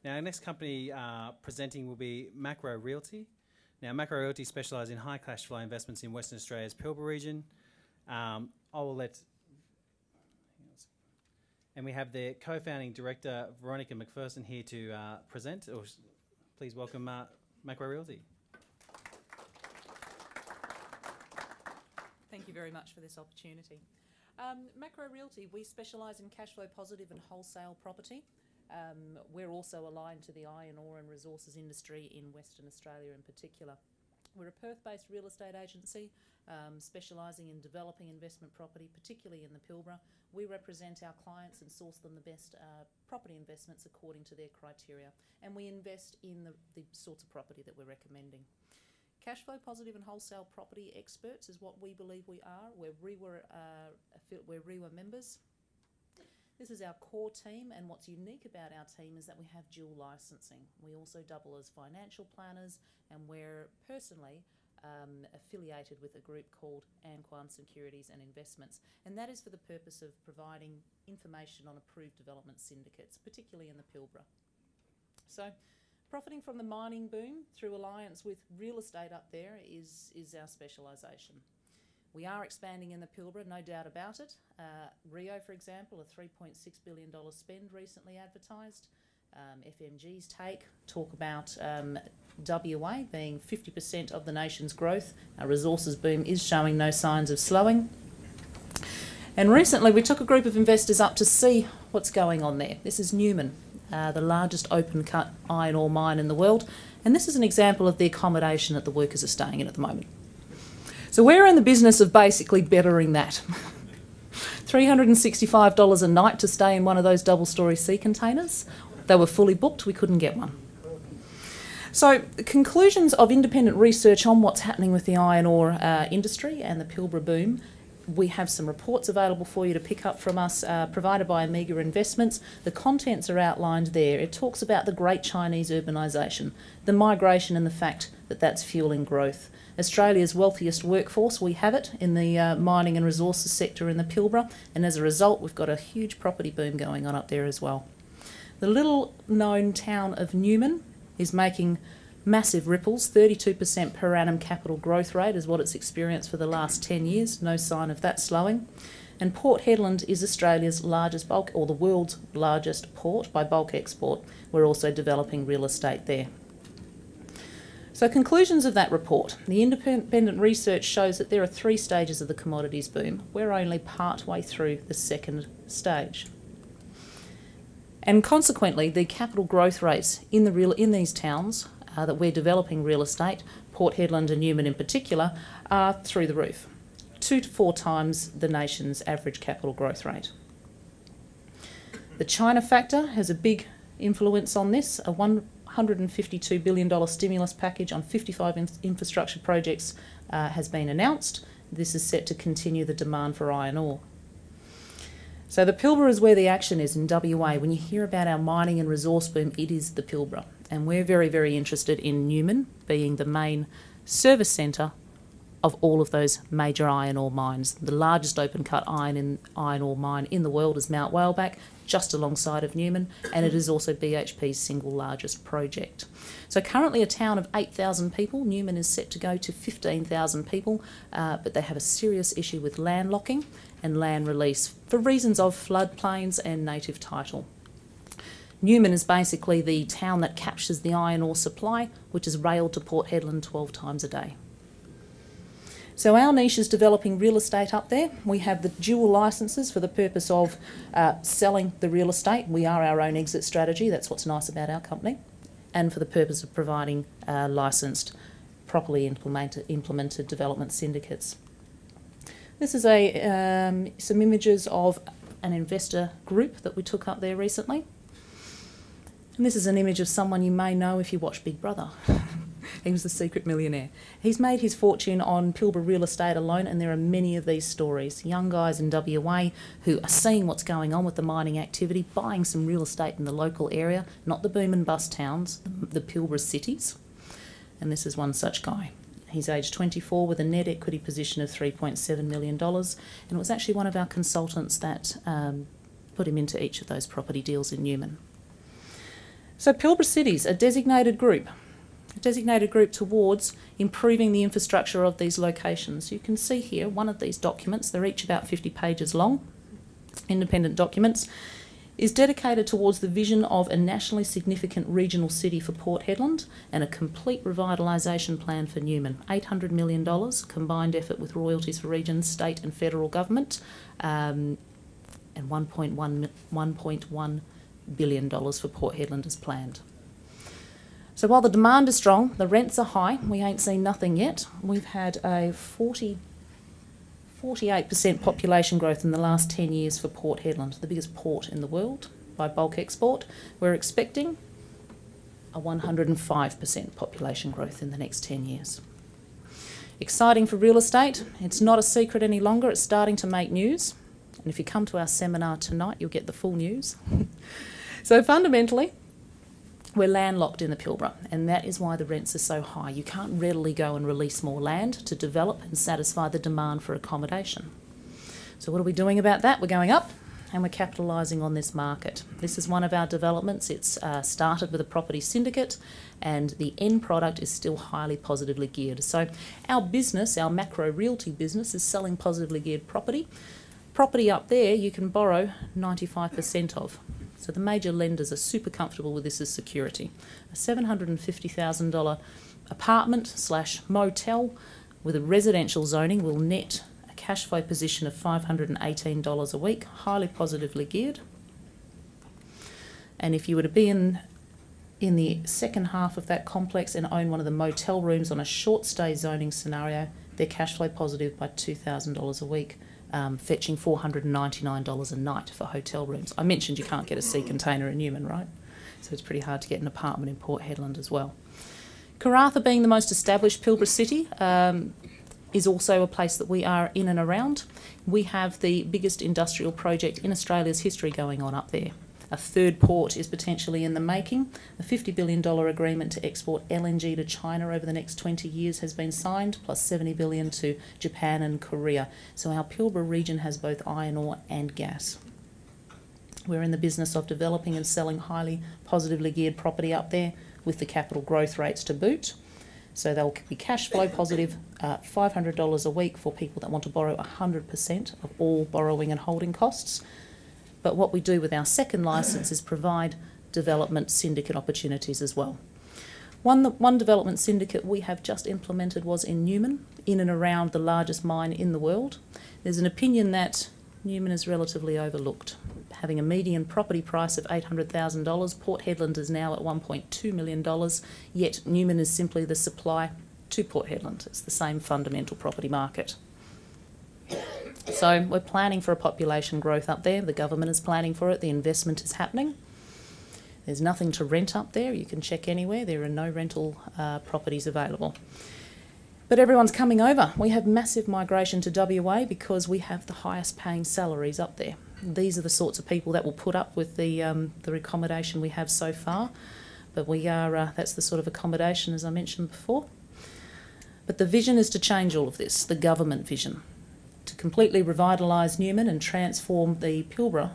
Now, our next company presenting will be Macro Realty. Now, Macro Realty specialise in high cash flow investments in Western Australia's Pilbara region. I will let... And we have the co-founding director, Veronica McPherson, here to present. Please welcome Macro Realty. Thank you very much for this opportunity. Macro Realty, we specialise in cash flow positive and wholesale property. We're also aligned to the iron ore and resources industry in Western Australia in particular. We're a Perth-based real estate agency specialising in developing investment property, particularly in the Pilbara. We represent our clients and source them the best property investments according to their criteria, and we invest in the sorts of property that we're recommending. Cash flow positive and wholesale property experts is what we believe we are. We're REWA members. This is our core team, and what's unique about our team is that we have dual licensing. We also double as financial planners, and we're personally affiliated with a group called Anquan Securities and Investments, and that is for the purpose of providing information on approved development syndicates, particularly in the Pilbara. So, profiting from the mining boom through alliance with real estate up there is our specialisation. We are expanding in the Pilbara, no doubt about it. Rio, for example, a $3.6 billion spend recently advertised. FMG's talk about WA being 50% of the nation's growth. Our resources boom is showing no signs of slowing. And recently we took a group of investors up to see what's going on there. This is Newman, the largest open-cut iron ore mine in the world. And this is an example of the accommodation that the workers are staying in at the moment. So we're in the business of basically bettering that. $365 a night to stay in one of those double-storey sea containers. They were fully booked, we couldn't get one. So the conclusions of independent research on what's happening with the iron ore industry and the Pilbara boom, we have some reports available for you to pick up from us, provided by Amiga Investments. The contents are outlined there. It talks about the great Chinese urbanisation, the migration and the fact that that's fueling growth. Australia's wealthiest workforce, we have it in the mining and resources sector in the Pilbara, and as a result we've got a huge property boom going on up there as well. The little known town of Newman is making massive ripples. 32% per annum capital growth rate is what it's experienced for the last 10 years, no sign of that slowing. And Port Hedland is Australia's largest bulk, or the world's largest port by bulk export. We're also developing real estate there. So conclusions of that report. The independent research shows that there are 3 stages of the commodities boom. We're only part way through the second stage. And consequently, the capital growth rates in these towns that we're developing real estate, Port Hedland and Newman in particular, are through the roof. 2 to 4 times the nation's average capital growth rate. The China factor has a big influence on this. A $152 billion stimulus package on 55 infrastructure projects has been announced. This is set to continue the demand for iron ore. So the Pilbara is where the action is in WA. When you hear about our mining and resource boom, it is the Pilbara. And we're very, very interested in Newman being the main service centre of all of those major iron ore mines. The largest open-cut iron ore mine in the world is Mount Whaleback, just alongside of Newman, and it is also BHP's single largest project. So currently a town of 8,000 people. Newman is set to go to 15,000 people, but they have a serious issue with land locking and land release for reasons of floodplains and native title. Newman is basically the town that captures the iron ore supply, which is railed to Port Hedland 12 times a day. So our niche is developing real estate up there. We have the dual licences for the purpose of selling the real estate. We are our own exit strategy. That's what's nice about our company. And for the purpose of providing licensed, properly implemented development syndicates. This is some images of an investor group that we took up there recently. And this is an image of someone you may know if you watch Big Brother. He was the secret millionaire. He's made his fortune on Pilbara real estate alone, and there are many of these stories. Young guys in WA who are seeing what's going on with the mining activity, buying some real estate in the local area, not the boom and bust towns, the Pilbara cities. And this is one such guy. He's aged 24 with a net equity position of $3.7 million, and it was actually one of our consultants that put him into each of those property deals in Newman. So Pilbara Cities, a designated group towards improving the infrastructure of these locations. You can see here one of these documents, they're each about 50 pages long, independent documents, is dedicated towards the vision of a nationally significant regional city for Port Hedland and a complete revitalisation plan for Newman. $800 million, combined effort with royalties for regions, state and federal government, and $1.1 billion for Port Hedland as planned. So while the demand is strong, the rents are high. We ain't seen nothing yet. We've had a 48% population growth in the last 10 years for Port Hedland, the biggest port in the world by bulk export. We're expecting a 105% population growth in the next 10 years. Exciting for real estate. It's not a secret any longer. It's starting to make news. And if you come to our seminar tonight, you'll get the full news. So fundamentally, we're landlocked in the Pilbara, and that is why the rents are so high. You can't readily go and release more land to develop and satisfy the demand for accommodation. So what are we doing about that? We're going up and we're capitalising on this market. This is one of our developments. It's started with a property syndicate, and the end product is still highly positively geared. So our business, our macro realty business, is selling positively geared property. Property up there you can borrow 95% of. So the major lenders are super comfortable with this as security. A $750,000 apartment / motel with a residential zoning will net a cash flow position of $518 a week, highly positively geared. And if you were to be in the second half of that complex and own one of the motel rooms on a short stay zoning scenario, they're cash flow positive by $2,000 a week. Fetching $499 a night for hotel rooms. I mentioned you can't get a sea container in Newman, right? So it's pretty hard to get an apartment in Port Hedland as well. Karratha, being the most established Pilbara city, is also a place that we are in and around. We have the biggest industrial project in Australia's history going on up there. A third port is potentially in the making. A $50 billion agreement to export LNG to China over the next 20 years has been signed, plus $70 billion to Japan and Korea. So our Pilbara region has both iron ore and gas. We're in the business of developing and selling highly positively geared property up there with the capital growth rates to boot. So they'll be cash flow positive, $500 a week for people that want to borrow 100% of all borrowing and holding costs. But what we do with our second licence is provide development syndicate opportunities as well. One development syndicate we have just implemented was in Newman, in and around the largest mine in the world. There's an opinion that Newman is relatively overlooked. Having a median property price of $800,000, Port Hedland is now at $1.2 million, yet Newman is simply the supply to Port Hedland. It's the same fundamental property market. So we're planning for a population growth up there. The government is planning for it. The investment is happening. There's nothing to rent up there. You can check anywhere. There are no rental properties available. But everyone's coming over. We have massive migration to WA because we have the highest paying salaries up there. These are the sorts of people that will put up with the accommodation we have so far. But we are, that's the sort of accommodation, as I mentioned before. But the vision is to change all of this, the government vision, to completely revitalise Newman and transform the Pilbara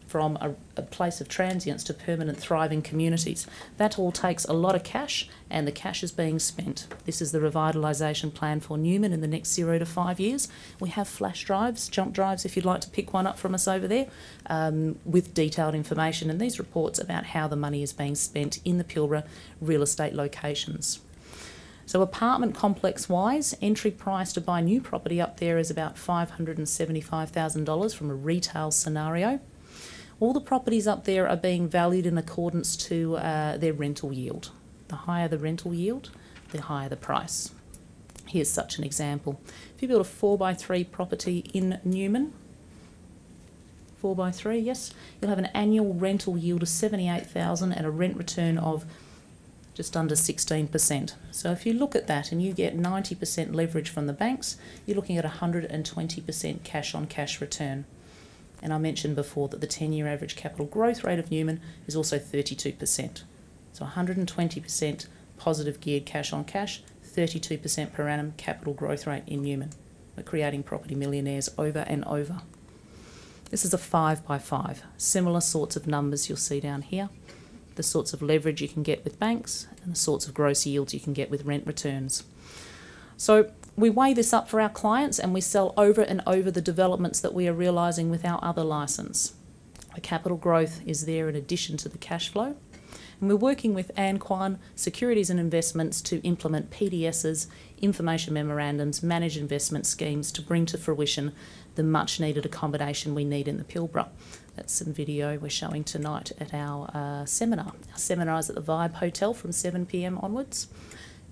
from a place of transience to permanent thriving communities. That all takes a lot of cash, and the cash is being spent. This is the revitalisation plan for Newman in the next 0 to 5 years. We have flash drives, jump drives, if you'd like to pick one up from us over there, with detailed information and these reports about how the money is being spent in the Pilbara real estate locations. So apartment complex-wise, entry price to buy new property up there is about $575,000 from a retail scenario. All the properties up there are being valued in accordance to their rental yield. The higher the rental yield, the higher the price. Here's such an example. If you build a 4x3 property in Newman, 4x3, yes, you'll have an annual rental yield of $78,000 and a rent return of just under 16%. So if you look at that and you get 90% leverage from the banks, you're looking at 120% cash on cash return. And I mentioned before that the 10-year average capital growth rate of Newman is also 32%. So 120% positive geared cash on cash, 32% per annum capital growth rate in Newman. We're creating property millionaires over and over. This is a 5x5. Similar sorts of numbers you'll see down here. the sorts of leverage you can get with banks, and the sorts of gross yields you can get with rent returns. So we weigh this up for our clients and we sell over and over the developments that we are realising with our other licence. The capital growth is there in addition to the cash flow. And we're working with Anquan Securities and Investments to implement PDSs, information memorandums, manage investment schemes to bring to fruition the much needed accommodation we need in the Pilbara. That's some video we're showing tonight at our seminar. Our seminar is at the Vibe Hotel from 7 p.m. onwards.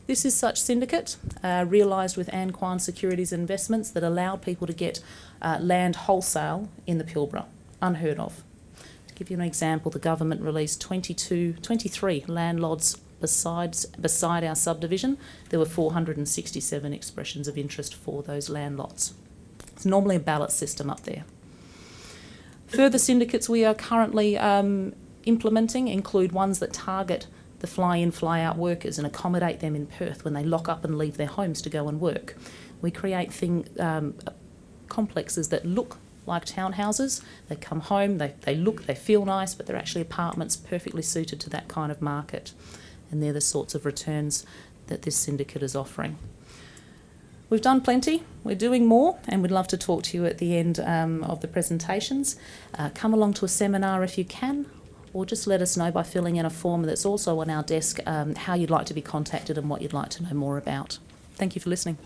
This is such syndicate, realised with Anquan Securities Investments, that allowed people to get land wholesale in the Pilbara. Unheard of. To give you an example, the government released 23 land lots beside our subdivision. There were 467 expressions of interest for those land lots. It's normally a ballot system up there. Further syndicates we are currently implementing include ones that target the fly-in, fly-out workers and accommodate them in Perth when they lock up and leave their homes to go and work. We create complexes that look like townhouses. They come home, they feel nice, but they're actually apartments perfectly suited to that kind of market. And they're the sorts of returns that this syndicate is offering. We've done plenty, we're doing more, and we'd love to talk to you at the end of the presentations. Come along to a seminar if you can, or just let us know by filling in a form that's also on our desk how you'd like to be contacted and what you'd like to know more about. Thank you for listening.